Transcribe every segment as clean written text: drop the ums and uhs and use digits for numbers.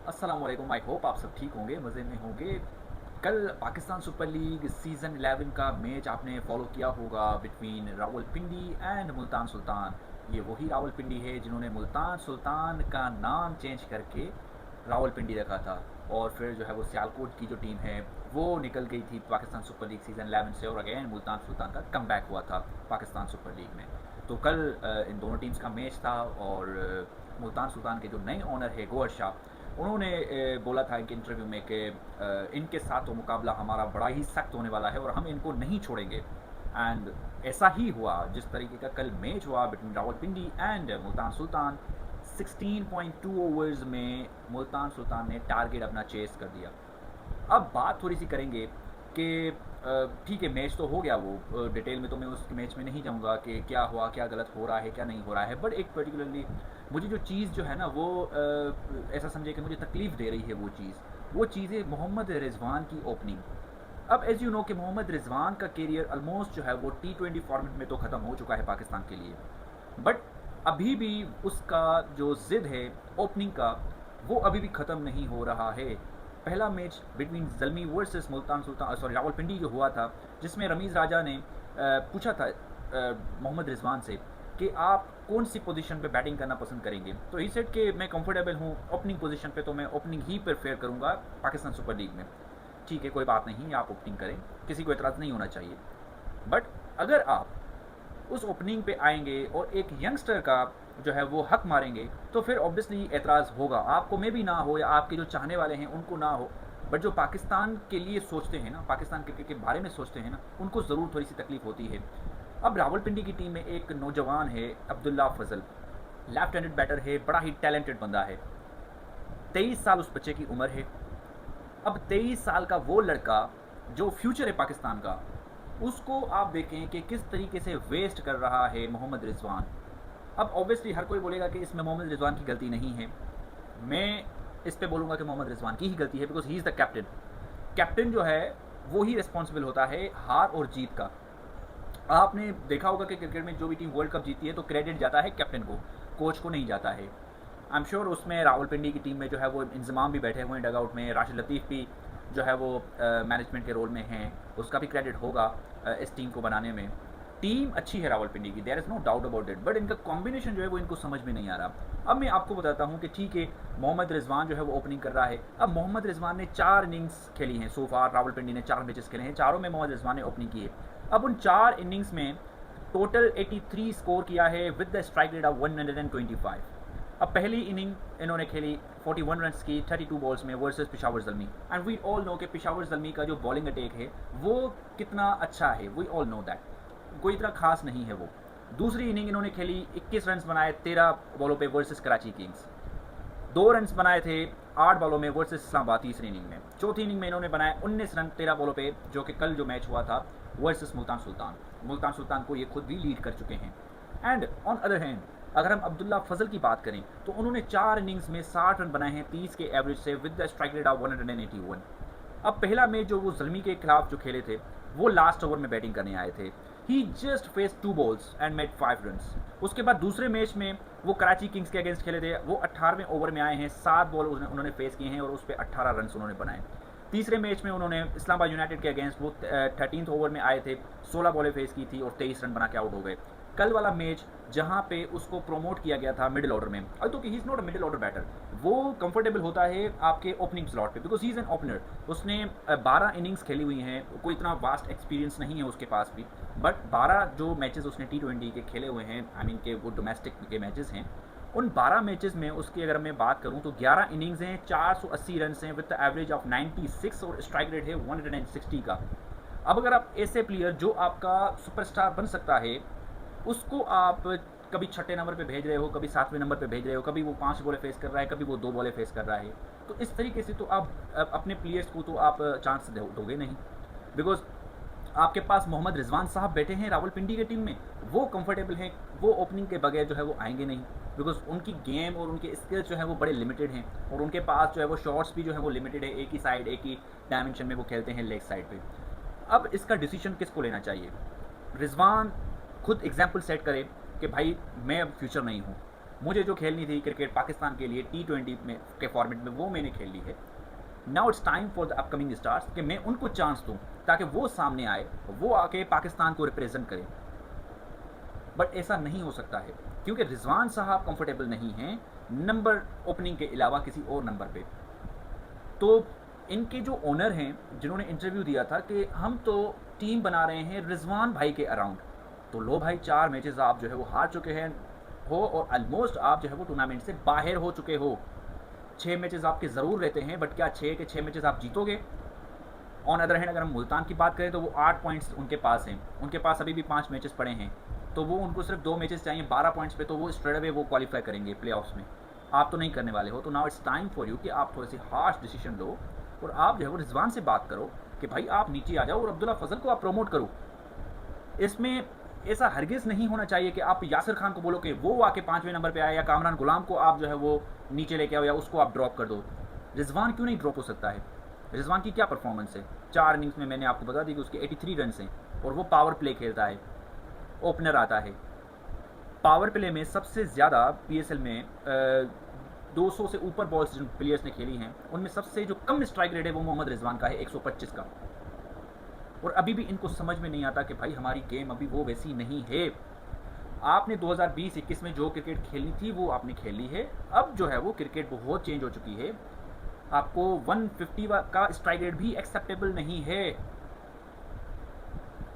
अस्सलाम वालेकुम। I hope आप सब ठीक होंगे, मज़े में होंगे। कल पाकिस्तान सुपर लीग सीज़न 11 का मैच आपने फॉलो किया होगा बिटवीन रावलपिंडी एंड मुल्तान सुल्तान। ये वही रावलपिंडी है जिन्होंने मुल्तान सुल्तान का नाम चेंज करके रावलपिंडी रखा था, और फिर जो है वो सियालकोट की जो टीम है वो निकल गई थी पाकिस्तान सुपर लीग सीज़न 11 से, और अगेन मुल्तान सुल्तान का कमबैक हुआ था पाकिस्तान सुपर लीग में। तो कल इन दोनों टीम्स का मैच था, और मुल्तान सुल्तान के जो नए ओनर है गोहर शाह, उन्होंने बोला था एक इंटरव्यू में कि इनके साथ तो मुकाबला हमारा बड़ा ही सख्त होने वाला है और हम इनको नहीं छोड़ेंगे। एंड ऐसा ही हुआ। जिस तरीके का कल मैच हुआ between Rawalpindi and Multan Sultan, 16.2 overs में मुल्तान सुल्तान ने टारगेट अपना चेस कर दिया। अब बात थोड़ी सी करेंगे कि ठीक है, मैच तो हो गया, वो डिटेल में तो मैं उस मैच में नहीं जाऊंगा कि क्या हुआ, क्या गलत हो रहा है, क्या नहीं हो रहा है। बट एक पर्टिकुलरली मुझे जो चीज़ जो है ना वो ऐसा समझे कि मुझे तकलीफ़ दे रही है, वो चीज़ है मोहम्मद रिजवान की ओपनिंग। अब एज़ यू नो कि मोहम्मद रिजवान का करियर ऑलमोस्ट जो है वो T20 फॉर्मेट में तो ख़त्म हो चुका है पाकिस्तान के लिए, बट अभी भी उसका जो ज़िद है ओपनिंग का, वो अभी भी ख़त्म नहीं हो रहा है। पहला match between Zalmi versus Multan Sultan Rawalpindi जो हुआ था, जिसमें रमीज़ राजा ने पूछा था मोहम्मद रिजवान से कि आप कौन सी पोजीशन पे बैटिंग करना पसंद करेंगे, तो ही सेड कि मैं कंफर्टेबल हूँ ओपनिंग पोजीशन पे, तो मैं ओपनिंग ही प्रेफर करूँगा पाकिस्तान सुपर लीग में। ठीक है, कोई बात नहीं, आप ओपनिंग करें, किसी को एतराज़ नहीं होना चाहिए। बट अगर आप उस ओपनिंग पे आएंगे और एक यंगस्टर का जो है वो हक मारेंगे, तो फिर ऑब्वियसली एतराज़ होगा, आपको में भी ना हो या आपके जो चाहने वाले हैं उनको ना हो, बट जो पाकिस्तान के लिए सोचते हैं ना, पाकिस्तान क्रिकेट के बारे में सोचते हैं ना, उनको ज़रूर थोड़ी सी तकलीफ़ होती है। अब रावलपिंडी की टीम में एक नौजवान है अब्दुल्ला फजल, लेफ्ट हैंडेड बैटर है, बड़ा ही टैलेंटेड बंदा है। 23 साल उस बच्चे की उम्र है। अब 23 साल का वो लड़का जो फ्यूचर है पाकिस्तान का, उसको आप देखें कि किस तरीके से वेस्ट कर रहा है मोहम्मद रिजवान। अब ऑब्वियसली हर कोई बोलेगा कि इसमें मोहम्मद रिजवान की गलती नहीं है। मैं इस पे बोलूँगा कि मोहम्मद रिजवान की ही गलती है, because he is the captain. Captain जो है वो ही रिस्पॉन्सिबल होता है हार और जीत का। आपने देखा होगा कि क्रिकेट में जो भी टीम वर्ल्ड कप जीती है तो क्रेडिट जाता है कैप्टन को, कोच को नहीं जाता है। आई एम श्योर उसमें रावलपिंडी की टीम में जो है वो इंजमाम भी बैठे हुए हैं डगआउट में, राशिद लतीफ़ भी जो है वो मैनेजमेंट के रोल में हैं, उसका भी क्रेडिट होगा इस टीम को बनाने में। टीम अच्छी है रावलपिंडी की, there is no doubt about it, but इनका कॉम्बिनेशन जो है वो इनको समझ में नहीं आ रहा। अब मैं आपको बताता हूँ कि ठीक है, मोहम्मद रिजवान जो है वो ओपनिंग कर रहा है। अब मोहम्मद रिजवान ने 4 इनिंग्स खेली हैं सो फार, रावलपिंडी ने 4 मैचेस खेले हैं, चारों में मोहम्मद रिजवान ने ओपनिंग की है। अब उन 4 इनिंग्स में टोटल 83 स्कोर किया है with the strike rate of 125। अब पहली इनिंग इन्होंने खेली 41 रन्स की 32 बॉल्स में versus Peshawar Zalmi, and we all know कि पेशावर ज़ल्मी का जो बॉलिंग अटैक है वो कितना अच्छा है, वी ऑल नो दैट, कोई इतना खास नहीं है वो। दूसरी इनिंग इन्होंने खेली, 21 रन्स बनाए 13 बॉलों पे वर्सेस कराची किंग्स, 2 रन्स बनाए थे 8 बॉलों में वर्सेस इस्लामाबाद तीसरी इनिंग में। चौथी इनिंग में इन्होंने बनाए 19 रन 13 बॉलों पे, जो कि कल जो मैच हुआ था वर्सेस मुल्तान सुल्तान, मुल्तान सुल्तान को ये खुद भी लीड कर चुके हैं। एंड ऑन अदर हैंड अगर हम अब्दुल्ला फजल की बात करें तो उन्होंने 4 इनिंग्स में 60 रन बनाए हैं 30 के एवरेज से with the strike rate of 181। अब पहला मैच जो वो ज़ल्मी के खिलाफ जो खेले थे वो लास्ट ओवर में बैटिंग करने आए थे, ही just face 2 balls and made 5 runs. उसके बाद दूसरे मैच में वो कराची किंग्स के अगेंस्ट खेले थे, वो 18वें ओवर में आए हैं, 7 बॉल उन्होंने फेस किए हैं और उस पर 18 रन उन्होंने बनाए। तीसरे मैच में उन्होंने इस्लामाबाद यूनाइटेड के अगेंस्ट वो 13th ओवर में आए थे, 16 बॉलें फेस की थी और 23 रन बना के आउट हो गए। कल वाला मैच जहाँ पे उसको प्रोमोट किया गया था मिडिल ऑर्डर में, अब तो he is not a middle order batter, वो कंफर्टेबल होता है आपके ओपनिंग स्लॉट पे, because he is an opener. उसने 12 इनिंग्स खेली हुई हैं, कोई इतना वास्ट एक्सपीरियंस नहीं है उसके पास भी, बट 12 जो मैचेस उसने T20 के खेले हुए हैं, आई मीन के वो डोमेस्टिक के मैचेस हैं, उन 12 मैचेस में उसकी अगर मैं बात करूं तो 11 इनिंग्स हैं, 480 रन हैं विद द एवरेज ऑफ 96 और स्ट्राइक रेट है 160 का। अब अगर आप ऐसे प्लेयर जो आपका सुपरस्टार बन सकता है, उसको आप कभी 6ठे नंबर पे भेज रहे हो, कभी 7वें नंबर पे भेज रहे हो, कभी वो 5 बॉलें फेस कर रहा है, कभी वो 2 बॉलें फेस कर रहा है, तो इस तरीके से तो आप अपने प्लेयर्स को तो आप चांस दोगे नहीं, बिकॉज आपके पास मोहम्मद रिजवान साहब बैठे हैं रावलपिंडी की टीम में, वो कंफर्टेबल हैं, वो ओपनिंग के बगैर जो है वो आएंगे नहीं, बिकॉज उनकी गेम और उनके स्किल्स जो है वो बड़े लिमिटेड हैं, और उनके पास जो है वो शॉट्स भी जो है वो लिमिटेड है, एक ही साइड एक ही डायमेंशन में वो खेलते हैं लेग साइड पे। अब इसका डिसीजन किसको लेना चाहिए? रिजवान खुद एग्जाम्पल सेट करे कि भाई मैं अब फ्यूचर नहीं हूँ, मुझे जो खेलनी थी क्रिकेट पाकिस्तान के लिए T20 में के फॉर्मेट में, वो मैंने खेल ली है। Now it's time for the upcoming stars कि मैं उनको चांस दूँ ताकि वो सामने आए, वो आके पाकिस्तान को रिप्रेजेंट करें। बट ऐसा नहीं हो सकता है क्योंकि रिजवान साहब कंफर्टेबल नहीं हैं नंबर ओपनिंग के अलावा किसी और नंबर पे। तो इनके जो ओनर हैं जिन्होंने इंटरव्यू दिया था कि हम तो टीम बना रहे हैं रिजवान भाई के अराउंड, तो लो भाई 4 मैचेस आप जो है वो हार चुके हैं हो और ऑलमोस्ट आप जो है वो टूर्नामेंट से बाहर हो चुके हो। 6 मैचेस आपके ज़रूर रहते हैं, बट क्या 6 के 6 मैचेस आप जीतोगे? ऑन अदर हैंड अगर हम मुल्तान की बात करें तो वो 8 पॉइंट्स उनके पास हैं, उनके पास अभी भी 5 मैचेस पड़े हैं, तो वो उनको सिर्फ 2 मैचेस चाहिए 12 पॉइंट्स पे, तो वो स्ट्रेट अवे वो क्वालिफाई करेंगे प्लेऑफ्स में। आप तो नहीं करने वाले हो। तो now it's time for you कि आप थोड़ी सी हार्श डिसीजन लो और आप जो है वो रिजवान से बात करो कि भाई आप नीचे आ जाओ और अब्दुल्ला फजल को आप प्रमोट करो। इसमें ऐसा हरगिज़ नहीं होना चाहिए कि आप यासिर खान को बोलो कि वो आके 5वें नंबर पे आए, या कामरान गुलाम को आप जो है वो नीचे लेके आओ, या उसको आप ड्रॉप कर दो। रिजवान क्यों नहीं ड्रॉप हो सकता है? रिजवान की क्या परफॉर्मेंस है? 4 इनिंग्स में मैंने आपको बता दी कि उसके 83 रन हैं और वो पावर प्ले खेलता है, ओपनर आता है। पावर प्ले में सबसे ज़्यादा PSL में 200 से ऊपर बॉल्स जिन प्लेयर्स ने खेली हैं उनमें सबसे जो कम स्ट्राइक रेट है वो मोहम्मद रिजवान का है, 125 का। और अभी भी इनको समझ में नहीं आता कि भाई हमारी गेम अभी वो वैसी नहीं है। आपने 2020-21 में जो क्रिकेट खेलनी थी वो आपने खेली है, अब जो है वो क्रिकेट बहुत चेंज हो चुकी है। आपको 150 का स्ट्राइक रेट भी एक्सेप्टेबल नहीं है।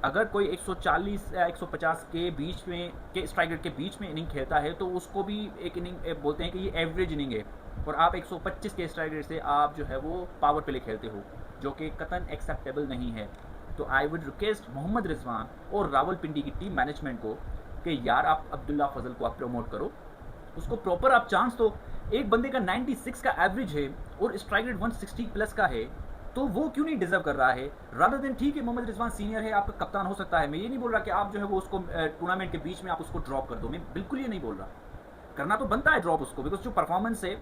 अगर कोई 140 या 150 के बीच में के स्ट्राइक रेट के बीच में इनिंग खेलता है तो उसको भी एक इनिंग बोलते हैं कि ये एवरेज इनिंग है, और आप 125 के स्ट्राइक रेट से आप जो है वो पावर प्ले खेलते हो, जो कि कतन एक्सेप्टेबल नहीं है। तो I would request Mohammad Rizwan और रावलपिंडी की टीम मैनेजमेंट को कि यार आप अब्दुल्ला फजल को आप प्रमोट करो, उसको प्रॉपर आप चांस दो। एक बंदे का 96 का एवरेज है और स्ट्राइक रेट 160 प्लस का है, तो वो क्यों नहीं डिजर्व कर रहा है? रादर देन ठीक है मोहम्मद रिजवान सीनियर है, आपका कप्तान हो सकता है, मैं ये नहीं बोल रहा कि आप जो है वो उसको टूर्नामेंट के बीच में आप उसको ड्रॉप कर दो, मैं बिल्कुल ये नहीं बोल रहा। करना तो बनता है ड्रॉप उसको, बिकॉज जो परफॉर्मेंस है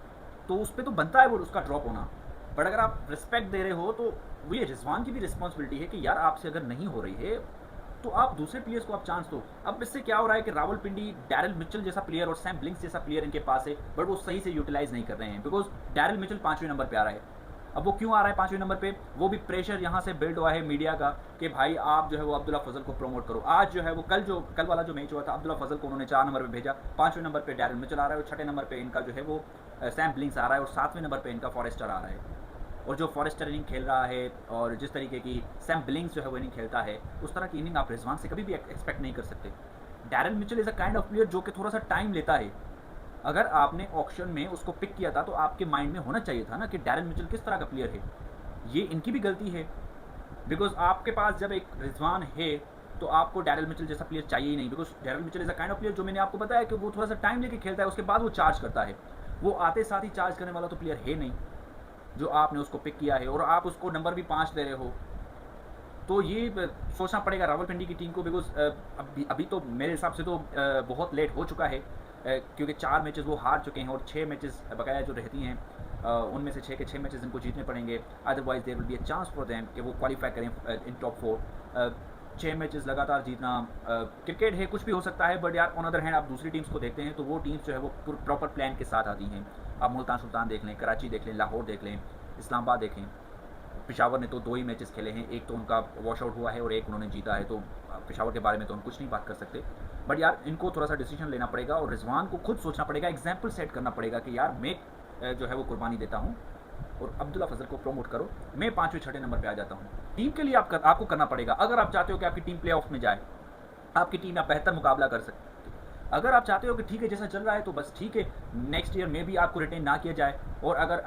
तो उस पर तो बनता है वो उसका ड्रॉप होना। बट अगर आप रिस्पेक्ट दे रहे हो तो वो ये रिजवान की भी रिस्पॉन्सिबिलिटी है कि यार आपसे अगर नहीं हो रही है तो आप दूसरे प्लेयर्स को आप चांस दो। अब इससे क्या हो रहा है कि रावलपिंडी डैरिल मिचेल जैसा प्लेयर और सैम ब्लिंक्स जैसा प्लेयर इनके पास है, बट वो सही से यूटिलाइज नहीं कर रहे हैं, बिकॉज डैरिल मिचेल 5वें नंबर पे आ रहा है। अब वो क्यों आ रहा है 5वें नंबर पे? वो भी प्रेशर यहाँ से बिल्ड हुआ है मीडिया का कि भाई आप जो है वो अब्दुल्ला फजल को प्रमोट करो। आज जो है वो कल वाला जो मैच हुआ था, अब्दुल्ला फजल को उन्होंने 4 नंबर पे भेजा, 5वें नंबर पे डैरिल मिचेल आ रहा है और 6ठे नंबर पे इनका जो है वो सैम ब्लिंक्स आ रहा है और 7वें नंबर पे इनका फॉरेस्टर आ रहा है। और जो फॉरेस्टर इनिंग खेल रहा है और जिस तरीके की सैम ब्लिंक्स जो है वो इनिंग खेलता है, उस तरह की इनिंग आप रिजवान से कभी भी एक्सपेक्ट नहीं कर सकते। Daryl Mitchell is a kind of player जो कि थोड़ा सा टाइम लेता है। अगर आपने ऑक्शन में उसको पिक किया था तो आपके माइंड में होना चाहिए था ना कि डैरिल मिचेल किस तरह का प्लेयर है। ये इनकी भी गलती है, बिकॉज आपके पास जब एक रिजवान है तो आपको डैरिल मिचेल जैसा प्लेयर चाहिए ही नहीं, because Daryl Mitchell is a kind of player जो मैंने आपको बताया कि वो थोड़ा सा टाइम लेके खेलता है, उसके बाद वो चार्ज करता है। वो आते साथ ही चार्ज करने वाला तो प्लेयर है नहीं जो आपने उसको पिक किया है, और आप उसको नंबर भी 5 दे रहे हो। तो ये सोचना पड़ेगा रावलपिंडी की टीम को, बिकॉज अभी तो मेरे हिसाब से तो बहुत लेट हो चुका है, क्योंकि 4 मैचेस वो हार चुके हैं और 6 मैचेस बकाया जो रहती हैं उनमें से 6 के 6 मैचेस इनको जीतने पड़ेंगे, otherwise there will be a chance for them कि वो क्वालिफाई करें इन टॉप 4। 6 मैचेस लगातार जीतना क्रिकेट है, कुछ भी हो सकता है, बट यार ऑन अदर हैंड आप दूसरी टीम्स को देखते हैं तो वो टीम्स जो है वो प्रॉपर प्लान के साथ आती हैं। आप मुल्तान सुल्तान देख लें, कराची देख लें, लाहौर देख लें, इस्लामाबाद देखें। पेशावर ने तो 2 ही मैचेस खेले हैं, एक तो उनका वॉश आउट हुआ है और एक उन्होंने जीता है, तो पेशावर के बारे में तो हम कुछ नहीं बात कर सकते। बट यार इनको थोड़ा सा डिसीजन लेना पड़ेगा और रिजवान को खुद सोचना पड़ेगा, एग्जाम्पल सेट करना पड़ेगा कि यार मैं जो है वो कुर्बानी देता हूँ और अब्दुल्ला फजल को प्रमोट करो, मैं 5वें 6ठे नंबर पे आ जाता हूँ। टीम के लिए आपको करना पड़ेगा। अगर आप चाहते हो कि आपकी टीम प्ले ऑफ में जाए, आपकी टीम आप बेहतर मुकाबला कर सकते, अगर आप चाहते हो कि ठीक है जैसा चल रहा है तो बस ठीक है, नेक्स्ट ईयर में भी आपको रिटेन ना किया जाए, और अगर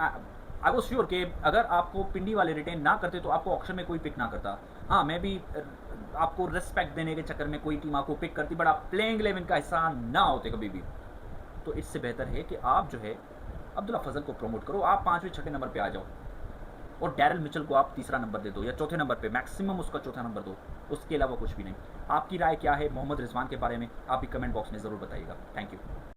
आई वॉज श्योर कि अगर आपको पिंडी वाले रिटेन ना करते तो आपको ऑक्शन में कोई पिक ना करता। हाँ, मैं भी आपको रिस्पेक्ट देने के चक्कर में कोई टीम आपको पिक करती, बट आप प्लेइंग 11 का हिस्सा ना होते कभी भी। तो इससे बेहतर है कि आप जो है अब्दुल्ला फजल को प्रमोट करो, आप 5वें 6ठे नंबर पे आ जाओ और डैरिल मिचेल को आप तीसरा नंबर दे दो या चौथे नंबर पे, मैक्सिमम उसका चौथा नंबर दो, उसके अलावा कुछ भी नहीं। आपकी राय क्या है मोहम्मद रिजवान के बारे में? आप भी कमेंट बॉक्स में ज़रूर बताइएगा। Thank you.